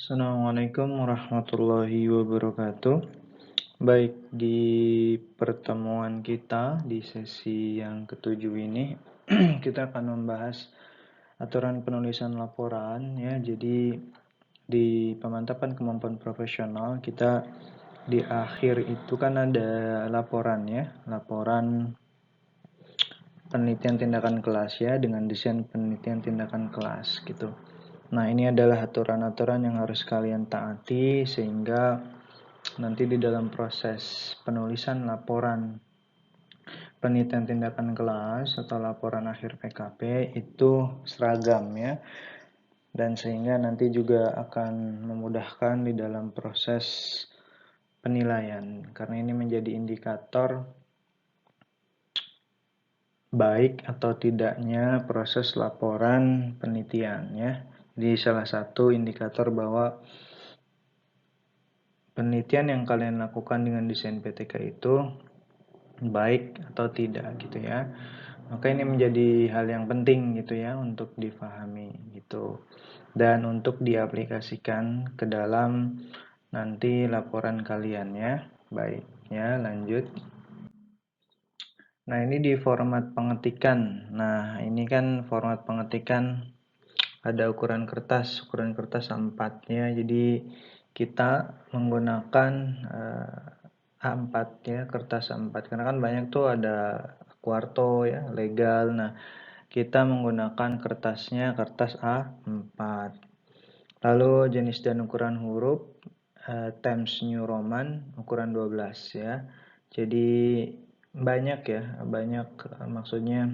Assalamualaikum warahmatullahi wabarakatuh. Baik, di pertemuan kita di sesi yang ketujuh ini, kita akan membahas aturan penulisan laporan ya. Jadi di pemantapan kemampuan profesional kita di akhir itu kan ada laporan ya, laporan penelitian tindakan kelas ya dengan desain penelitian tindakan kelas gitu. Nah, ini adalah aturan-aturan yang harus kalian taati sehingga nanti di dalam proses penulisan laporan penelitian tindakan kelas atau laporan akhir PKP itu seragam ya. Dan sehingga nanti juga akan memudahkan di dalam proses penilaian karena ini menjadi indikator baik atau tidaknya proses laporan penelitian ya. Jadi salah satu indikator bahwa penelitian yang kalian lakukan dengan desain PTK itu baik atau tidak gitu ya. Maka ini menjadi hal yang penting gitu ya untuk difahami gitu. Dan untuk diaplikasikan ke dalam nanti laporan kalian ya. Baik ya, lanjut. Nah, ini di format pengetikan. Nah, ini kan format pengetikan ada ukuran kertas A4 ya. Jadi kita menggunakan A4 ya, kertas A4 karena kan banyak tuh ada kuarto ya, legal. Nah, kita menggunakan kertasnya kertas A4. Lalu jenis dan ukuran huruf Times New Roman ukuran 12 ya. Jadi banyak ya, banyak maksudnya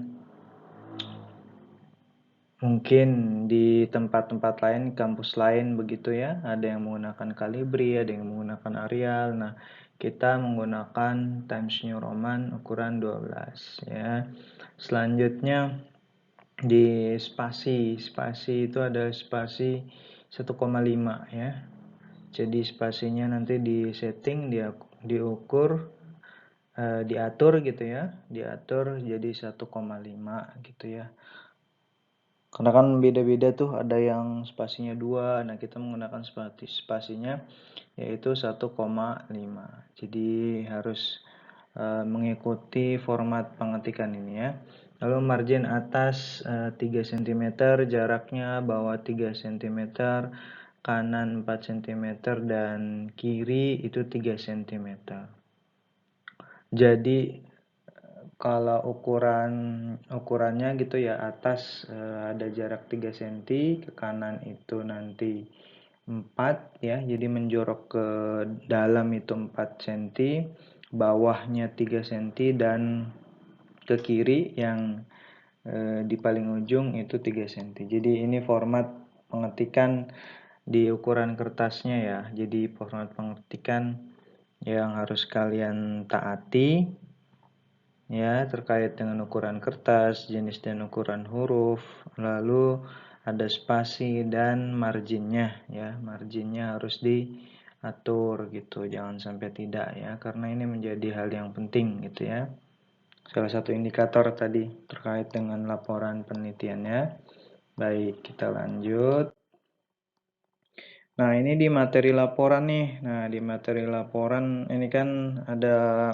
mungkin di tempat-tempat lain, kampus lain begitu ya. Ada yang menggunakan Calibri, ada yang menggunakan Arial. Nah, kita menggunakan Times New Roman ukuran 12 ya. Selanjutnya di spasi. Spasi itu ada spasi 1,5 ya. Jadi spasinya nanti di setting, diukur, diatur gitu ya. Diatur jadi 1,5 gitu ya. Karena kan beda-beda tuh, ada yang spasinya 2. Nah, kita menggunakan spasinya yaitu 1,5. Jadi harus mengikuti format pengetikan ini ya. Lalu margin atas 3 cm, jaraknya bawah 3 cm, kanan 4 cm, dan kiri itu 3 cm. Jadi kalau ukurannya gitu ya, atas ada jarak 3 cm, ke kanan itu nanti 4 ya, jadi menjorok ke dalam itu 4 cm, bawahnya 3 cm, dan ke kiri yang di paling ujung itu 3 cm. Jadi ini format pengetikan di ukuran kertasnya ya. Jadi format pengetikan yang harus kalian taati ya, terkait dengan ukuran kertas, jenis dan ukuran huruf, lalu ada spasi dan marginnya ya. Marginnya harus diatur gitu, jangan sampai tidak ya, karena ini menjadi hal yang penting gitu ya. Salah satu indikator tadi terkait dengan laporan penelitiannya. Baik, kita lanjut. Nah, ini di materi laporan nih. Nah, di materi laporan ini kan ada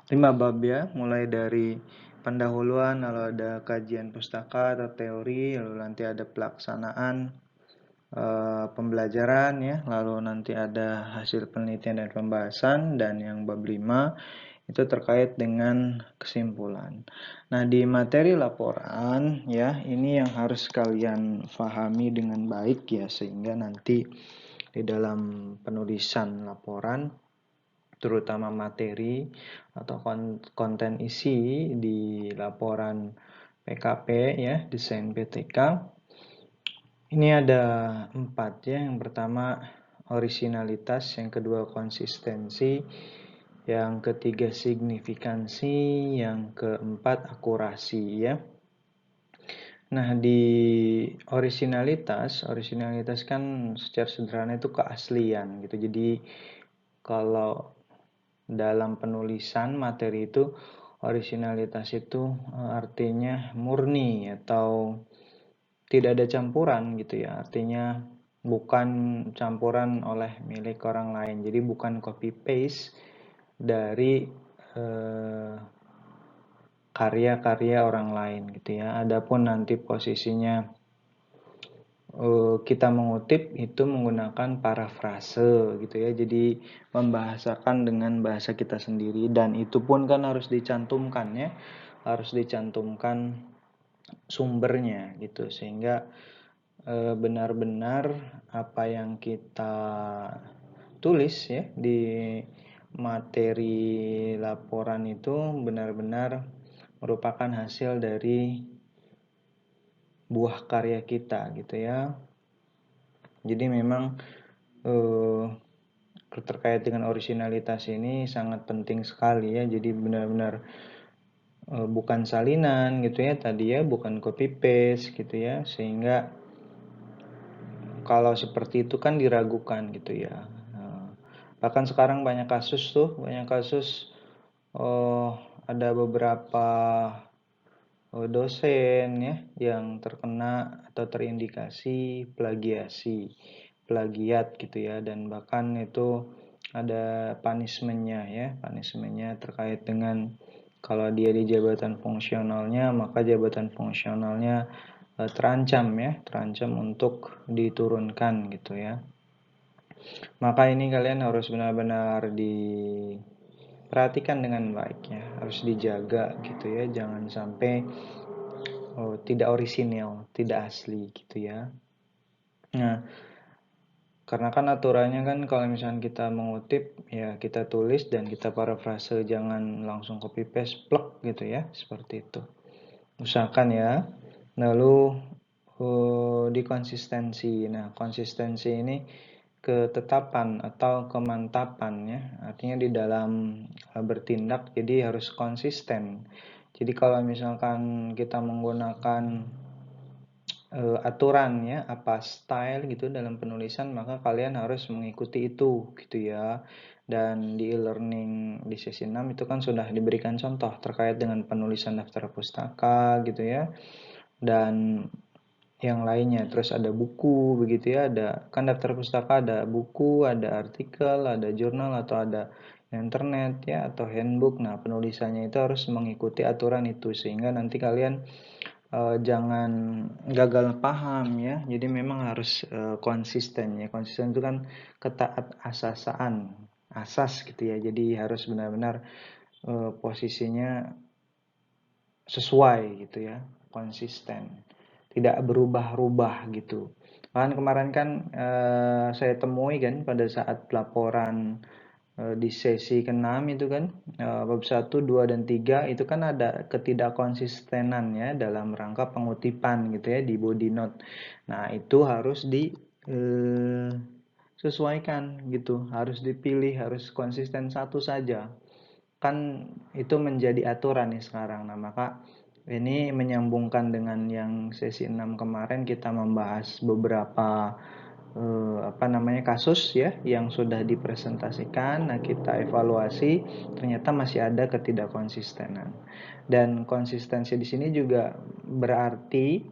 5 bab ya, mulai dari pendahuluan, lalu ada kajian pustaka atau teori, lalu nanti ada pelaksanaan pembelajaran ya, lalu nanti ada hasil penelitian dan pembahasan, dan yang bab 5 itu terkait dengan kesimpulan. Nah, di materi laporan ya, ini yang harus kalian pahami dengan baik ya, sehingga nanti di dalam penulisan laporan terutama materi atau konten isi di laporan PKP ya, desain PTK. Ini ada 4 ya. Yang pertama orisinalitas, yang kedua konsistensi, yang ketiga signifikansi, yang keempat akurasi ya. Nah, di orisinalitas kan secara sederhana itu keaslian gitu. Jadi kalau dalam penulisan materi itu orisinalitas itu artinya murni atau tidak ada campuran gitu ya. Artinya bukan campuran oleh milik orang lain. Jadi bukan copy paste dari karya-karya orang lain gitu ya. Adapun nanti posisinya kita mengutip itu menggunakan parafrase gitu ya. Jadi membahasakan dengan bahasa kita sendiri, dan itu pun kan harus dicantumkan ya. Harus dicantumkan sumbernya gitu, sehingga benar-benar apa yang kita tulis ya di materi laporan itu benar-benar merupakan hasil dari buah karya kita gitu ya. Jadi memang terkait dengan originalitas ini sangat penting sekali ya. Jadi benar-benar bukan salinan gitu ya tadi ya, bukan copy paste gitu ya, sehingga kalau seperti itu kan diragukan gitu ya. Bahkan sekarang banyak kasus ada beberapa dosen ya yang terkena atau terindikasi plagiat gitu ya, dan bahkan itu ada punishmentnya terkait dengan kalau dia di jabatan fungsionalnya, maka jabatan fungsionalnya terancam untuk diturunkan gitu ya. Maka ini kalian harus benar-benar diperhatikan dengan baik ya, harus dijaga gitu ya, jangan sampai tidak orisinil, tidak asli gitu ya. Nah, karena kan aturannya kan kalau misalnya kita mengutip ya kita tulis dan kita parafrase, jangan langsung copy paste plek gitu ya, seperti itu. Usahakan ya. Lalu di konsistensi. Nah, konsistensi ini ketetapan atau kemantapan ya. Artinya di dalam bertindak jadi harus konsisten. Jadi kalau misalkan kita menggunakan aturan ya, apa style gitu dalam penulisan, maka kalian harus mengikuti itu gitu ya. Dan di e-learning di sesi 6 itu kan sudah diberikan contoh terkait dengan penulisan daftar pustaka gitu ya. Dan yang lainnya, terus ada buku begitu ya, ada kan daftar pustaka, ada buku, ada artikel, ada jurnal, atau ada internet ya, atau handbook. Nah, penulisannya itu harus mengikuti aturan itu sehingga nanti kalian jangan gagal paham ya. Jadi memang harus konsisten ya. Konsisten itu kan asas gitu ya. Jadi harus benar-benar posisinya sesuai gitu ya, konsisten, tidak berubah-ubah gitu. Bahkan kemarin kan saya temui kan pada saat laporan di sesi ke-6 itu kan bab 1, 2, dan 3 itu kan ada ketidakkonsistenan ya dalam rangka pengutipan gitu ya di body note. Nah, itu harus disesuaikan gitu, harus dipilih, harus konsisten satu saja. Kan itu menjadi aturan nih sekarang. Nah, maka ini menyambungkan dengan yang sesi 6 kemarin, kita membahas beberapa kasus ya yang sudah dipresentasikan. Nah, kita evaluasi, ternyata masih ada ketidakkonsistenan. Dan konsistensi di sini juga berarti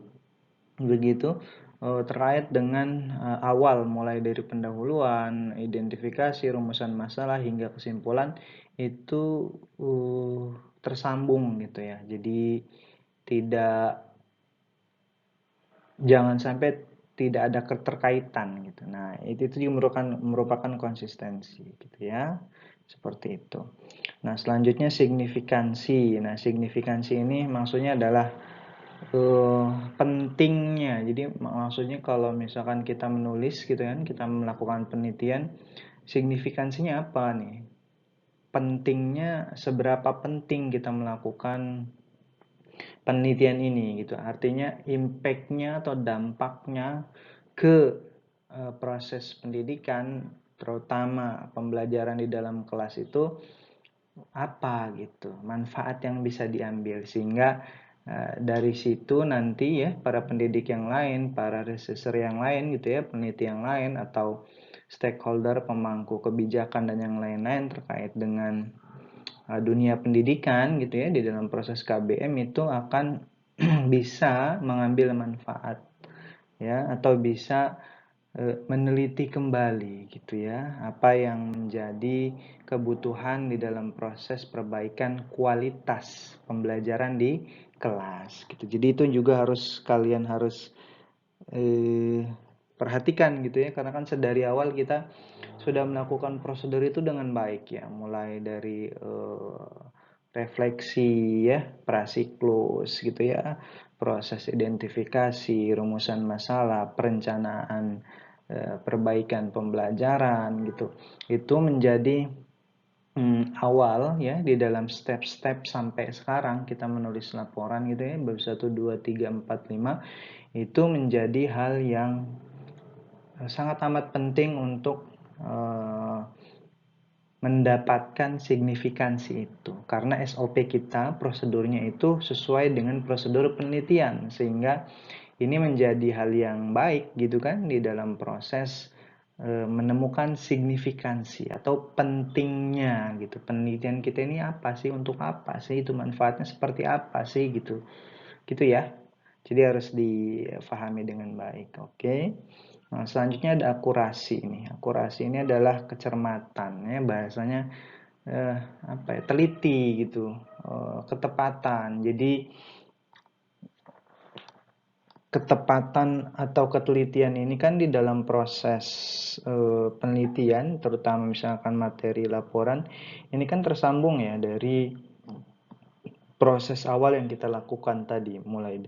begitu terkait dengan awal, mulai dari pendahuluan, identifikasi, rumusan masalah hingga kesimpulan itu tersambung gitu ya. Jadi jangan sampai tidak ada keterkaitan gitu. Nah, itu juga merupakan konsistensi gitu ya. Seperti itu. Nah, selanjutnya signifikansi. Nah, signifikansi ini maksudnya adalah pentingnya. Jadi maksudnya kalau misalkan kita menulis gitu kan, kita melakukan penelitian, signifikansinya apa nih? Pentingnya, seberapa penting kita melakukan penelitian ini gitu. Artinya impact-nya atau dampaknya ke proses pendidikan, terutama pembelajaran di dalam kelas itu apa gitu, manfaat yang bisa diambil, sehingga dari situ nanti ya para pendidik yang lain, para researcher yang lain gitu ya, peneliti yang lain, atau stakeholder pemangku kebijakan dan yang lain-lain terkait dengan dunia pendidikan gitu ya di dalam proses KBM itu akan bisa mengambil manfaat ya, atau bisa meneliti kembali gitu ya, apa yang menjadi kebutuhan di dalam proses perbaikan kualitas pembelajaran di kelas gitu. Jadi itu juga kalian harus perhatikan gitu ya, karena kan sedari awal kita sudah melakukan prosedur itu dengan baik ya, mulai dari refleksi ya, prasiklus gitu ya, proses identifikasi, rumusan masalah, perencanaan perbaikan pembelajaran gitu. Itu menjadi awal ya di dalam step-step sampai sekarang kita menulis laporan gitu ya, bab 1, 2, 3, 4, 5 itu menjadi hal yang sangat amat penting untuk mendapatkan signifikansi itu, karena SOP kita, prosedurnya itu sesuai dengan prosedur penelitian, sehingga ini menjadi hal yang baik gitu kan di dalam proses menemukan signifikansi atau pentingnya gitu, penelitian kita ini apa sih, untuk apa sih, itu manfaatnya seperti apa sih gitu ya. Jadi harus difahami dengan baik. Oke. Nah, selanjutnya ada akurasi ini. Akurasi ini adalah kecermatan ya, bahasanya apa ya, teliti gitu, ketepatan. Jadi ketepatan atau ketelitian ini kan di dalam proses penelitian, terutama misalkan materi laporan, ini kan tersambung ya dari proses awal yang kita lakukan tadi, mulai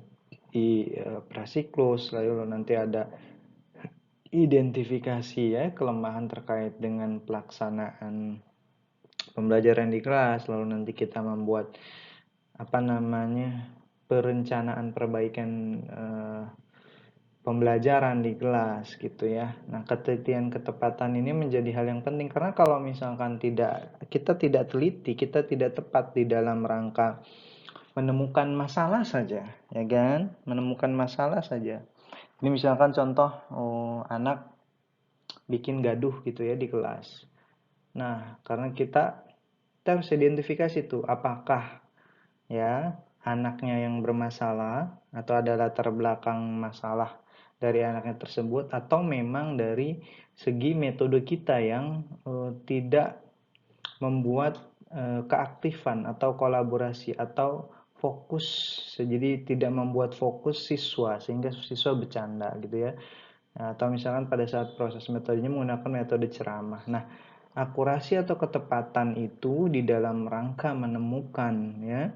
di prasiklus, lalu nanti ada identifikasi ya kelemahan terkait dengan pelaksanaan pembelajaran di kelas, lalu nanti kita membuat apa namanya perencanaan perbaikan pembelajaran di kelas gitu ya. Nah, ketelitian ketepatan ini menjadi hal yang penting, karena kalau misalkan kita tidak teliti, kita tidak tepat di dalam rangka menemukan masalah saja, ya kan? Menemukan masalah saja. Ini misalkan contoh, anak bikin gaduh gitu ya di kelas. Nah, karena kita harus identifikasi tuh apakah ya anaknya yang bermasalah atau ada latar belakang masalah dari anaknya tersebut, atau memang dari segi metode kita yang tidak membuat keaktifan atau kolaborasi atau fokus, jadi tidak membuat fokus siswa sehingga siswa bercanda gitu ya. Nah, atau misalkan pada saat proses metodenya menggunakan metode ceramah. Nah, akurasi atau ketepatan itu di dalam rangka menemukan ya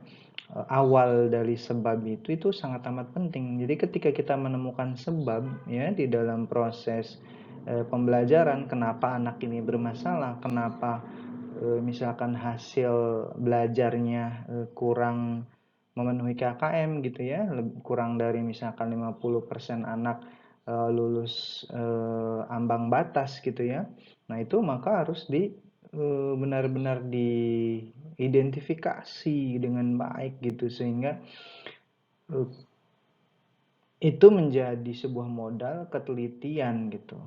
awal dari sebab itu sangat amat penting. Jadi ketika kita menemukan sebab ya di dalam proses pembelajaran, kenapa anak ini bermasalah, kenapa misalkan hasil belajarnya kurang memenuhi KKM gitu ya, kurang dari misalkan 50% anak lulus ambang batas gitu ya. Nah, itu maka harus benar-benar diidentifikasi dengan baik gitu, sehingga itu menjadi sebuah modal ketelitian gitu,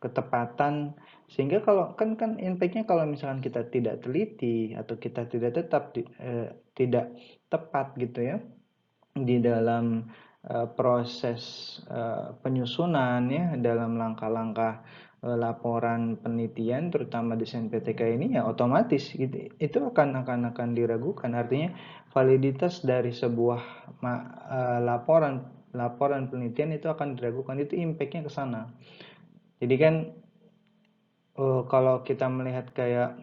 ketepatan, sehingga kalau kan impact-nya kalau misalkan kita tidak teliti atau kita tidak tepat gitu ya di dalam proses penyusunan ya, dalam langkah-langkah laporan penelitian terutama desain PTK ini, ya otomatis gitu, itu akan diragukan. Artinya validitas dari sebuah laporan penelitian itu akan diragukan, itu impactnya ke sana. Jadi kan kalau kita melihat kayak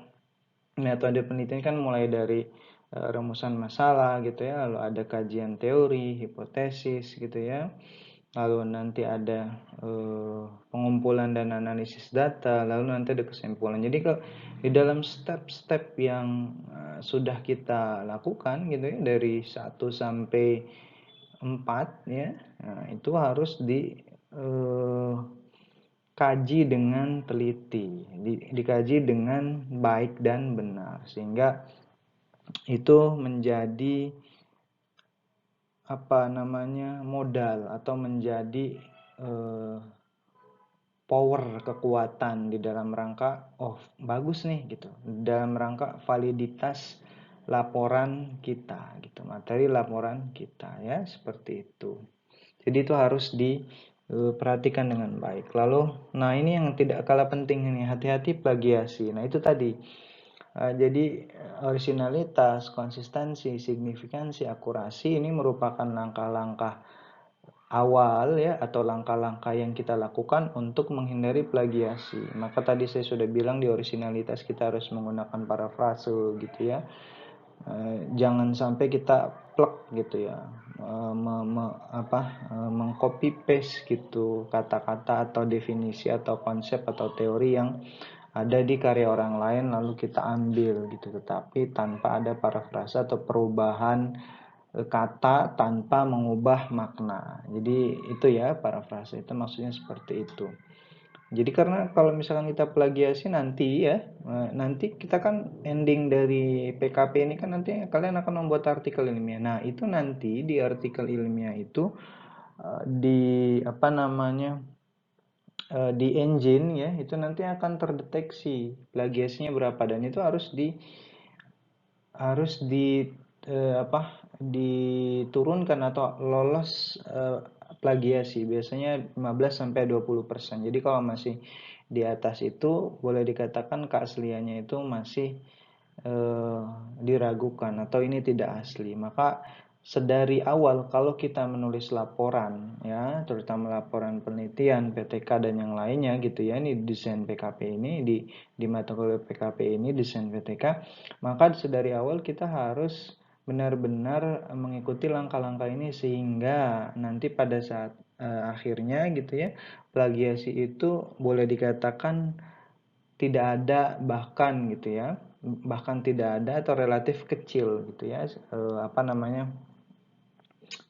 metode penelitian kan mulai dari rumusan masalah gitu ya, lalu ada kajian teori, hipotesis gitu ya, lalu nanti ada pengumpulan dan analisis data, lalu nanti ada kesimpulan. Jadi kalau di dalam step-step yang sudah kita lakukan gitu ya, dari 1 sampai 4 ya, nah, itu harus kaji dengan teliti, dikaji dengan baik dan benar, sehingga itu menjadi apa namanya modal atau menjadi power, kekuatan di dalam rangka bagus nih gitu, dalam rangka validitas laporan kita gitu, materi laporan kita ya, seperti itu. Jadi itu harus perhatikan dengan baik. Lalu, nah ini yang tidak kalah penting ini, hati-hati plagiasi. Nah itu tadi. Jadi originalitas, konsistensi, signifikansi, akurasi ini merupakan langkah-langkah awal ya, atau langkah-langkah yang kita lakukan untuk menghindari plagiasi. Maka tadi saya sudah bilang di originalitas kita harus menggunakan parafrase gitu ya. Jangan sampai kita plek gitu ya, mengcopy paste gitu kata-kata atau definisi atau konsep atau teori yang ada di karya orang lain lalu kita ambil gitu, tetapi tanpa ada parafrase atau perubahan kata tanpa mengubah makna. Jadi itu ya, parafrase itu maksudnya seperti itu. Jadi karena kalau misalkan kita plagiasi nanti ya, nanti kita kan ending dari PKP ini kan nanti kalian akan membuat artikel ilmiah. Nah itu nanti di artikel ilmiah itu di apa namanya, di engine ya, itu nanti akan terdeteksi plagiasinya berapa, dan itu harus di diturunkan atau lolos plagiasi biasanya 15 sampai 20%. Jadi kalau masih di atas itu boleh dikatakan keasliannya itu masih eh, diragukan atau ini tidak asli. Maka sedari awal kalau kita menulis laporan ya, terutama laporan penelitian, PTK dan yang lainnya gitu ya, ini desain PKP ini di mata kuliah PKP ini desain PTK, maka sedari awal kita harus benar-benar mengikuti langkah-langkah ini sehingga nanti pada saat akhirnya gitu ya, plagiasi itu boleh dikatakan tidak ada, bahkan gitu ya, bahkan tidak ada atau relatif kecil gitu ya,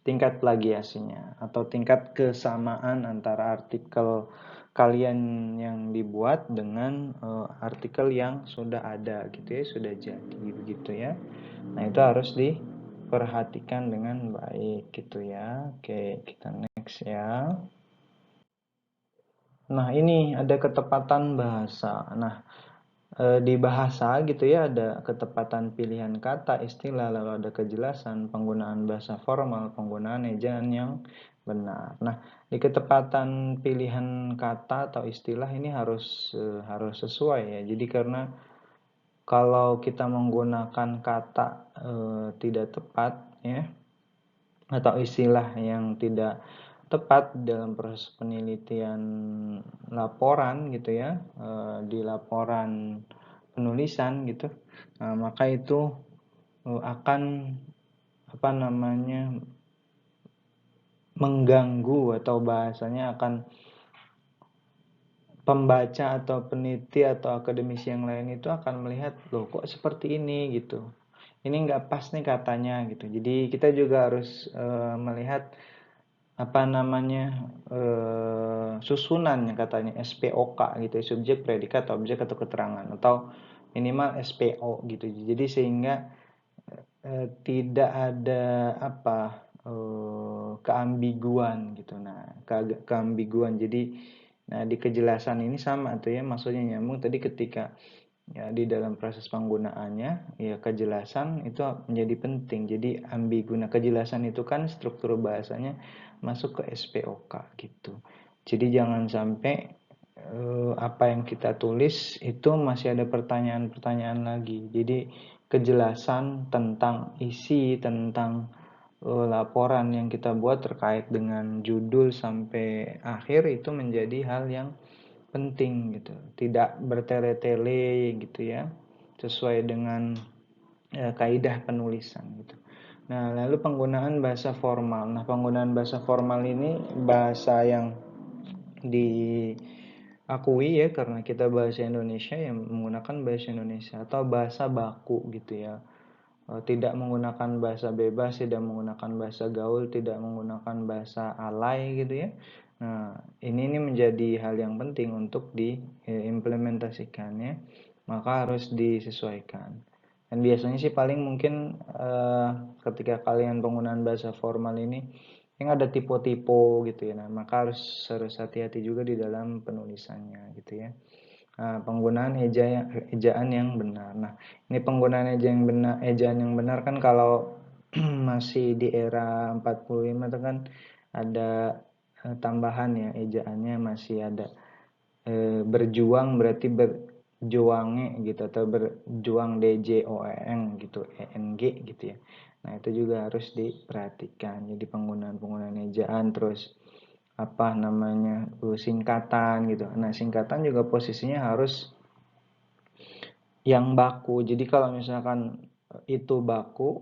tingkat plagiasinya atau tingkat kesamaan antara artikel kalian yang dibuat dengan artikel yang sudah ada gitu ya, sudah jadi begitu ya. Nah itu harus diperhatikan dengan baik gitu ya. Oke, kita next ya. Nah ini ada ketepatan bahasa. Nah di bahasa gitu ya, ada ketepatan pilihan kata, istilah, lalu ada kejelasan, penggunaan bahasa formal, penggunaan ejaan yang benar. Nah, di ketepatan pilihan kata atau istilah ini harus sesuai ya. Jadi karena kalau kita menggunakan kata tidak tepat ya, atau istilah yang tidak tepat dalam proses penelitian laporan gitu ya, di laporan penulisan gitu, maka itu akan apa namanya, mengganggu atau bahasanya akan pembaca atau peneliti atau akademisi yang lain itu akan melihat, loh kok seperti ini gitu, ini nggak pas nih katanya gitu. Jadi kita juga harus melihat apa namanya, susunan yang katanya SPOK gitu ya, subjek, predikat, objek atau keterangan, atau minimal SPO gitu. Jadi sehingga tidak ada keambiguan gitu. Nah, keambiguan. Jadi nah di kejelasan ini sama tuh ya, maksudnya nyambung tadi ketika ya di dalam proses penggunaannya ya, kejelasan itu menjadi penting. Jadi ambigu. Nah, kejelasan itu kan struktur bahasanya masuk ke SPOK gitu. Jadi jangan sampai apa yang kita tulis itu masih ada pertanyaan-pertanyaan lagi. Jadi kejelasan tentang isi, tentang laporan yang kita buat terkait dengan judul sampai akhir itu menjadi hal yang penting gitu. Tidak bertele-tele gitu ya, sesuai dengan kaidah penulisan gitu. Nah, lalu penggunaan bahasa formal. Nah, penggunaan bahasa formal ini bahasa yang diakui ya, karena kita bahasa Indonesia yang menggunakan bahasa Indonesia atau bahasa baku gitu ya. Tidak menggunakan bahasa bebas, tidak menggunakan bahasa gaul, tidak menggunakan bahasa alay gitu ya. Nah, ini menjadi hal yang penting untuk diimplementasikan ya. Maka harus disesuaikan. Dan biasanya sih paling mungkin ketika kalian penggunaan bahasa formal ini yang ada tipe-tipe gitu ya. Nah, maka harus hati-hati juga di dalam penulisannya gitu ya. Nah, penggunaan ejaan yang benar. Nah, ini penggunaan ejaan yang benar kan kalau masih di era 45 itu kan ada tambahan ya, ejaannya masih ada. Berjuang berarti berjuange gitu, atau berjuang DJOEN gitu, ENG gitu ya. Nah itu juga harus diperhatikan. Jadi penggunaan ejaan, terus apa namanya, singkatan gitu. Nah singkatan juga posisinya harus yang baku. Jadi kalau misalkan itu baku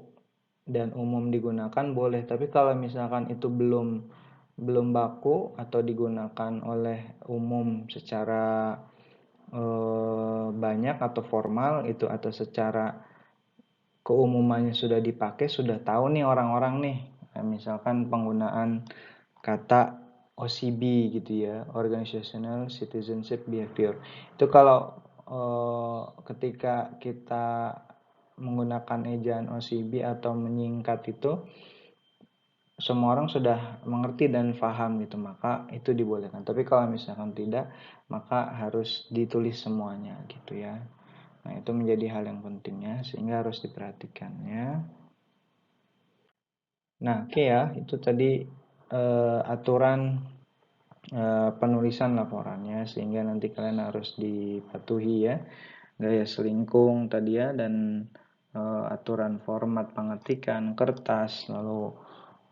dan umum digunakan boleh, tapi kalau misalkan itu belum baku atau digunakan oleh umum secara banyak atau formal itu, atau secara keumumannya sudah dipakai, sudah tahu nih orang-orang nih. Nah, misalkan penggunaan kata OCB gitu ya, Organizational Citizenship Behavior. Itu kalau ketika kita menggunakan ejaan OCB atau menyingkat itu, semua orang sudah mengerti dan paham gitu, maka itu dibolehkan. Tapi kalau misalkan tidak, maka harus ditulis semuanya gitu ya. Nah, itu menjadi hal yang pentingnya sehingga harus diperhatikan ya. Nah, oke ya, itu tadi aturan penulisan laporannya, sehingga nanti kalian harus dipatuhi ya. Gaya selingkung tadi ya, dan aturan format pengetikan kertas, lalu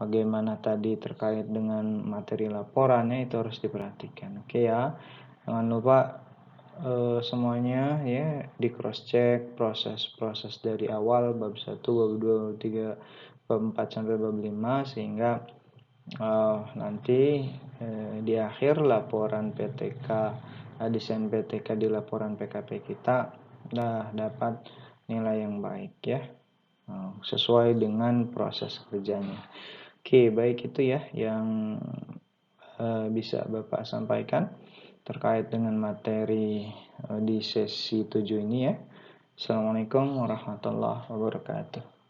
bagaimana tadi terkait dengan materi laporannya, itu harus diperhatikan. Oke ya, jangan lupa semuanya ya di cross check proses dari awal bab 1, bab 2, bab 3, bab 4 sampai bab 5, sehingga nanti di akhir laporan PTK, desain PTK di laporan PKP kita dapat nilai yang baik ya, sesuai dengan proses kerjanya. Oke, baik, itu ya yang bisa Bapak sampaikan terkait dengan materi di sesi 7 ini ya. Assalamualaikum warahmatullahi wabarakatuh.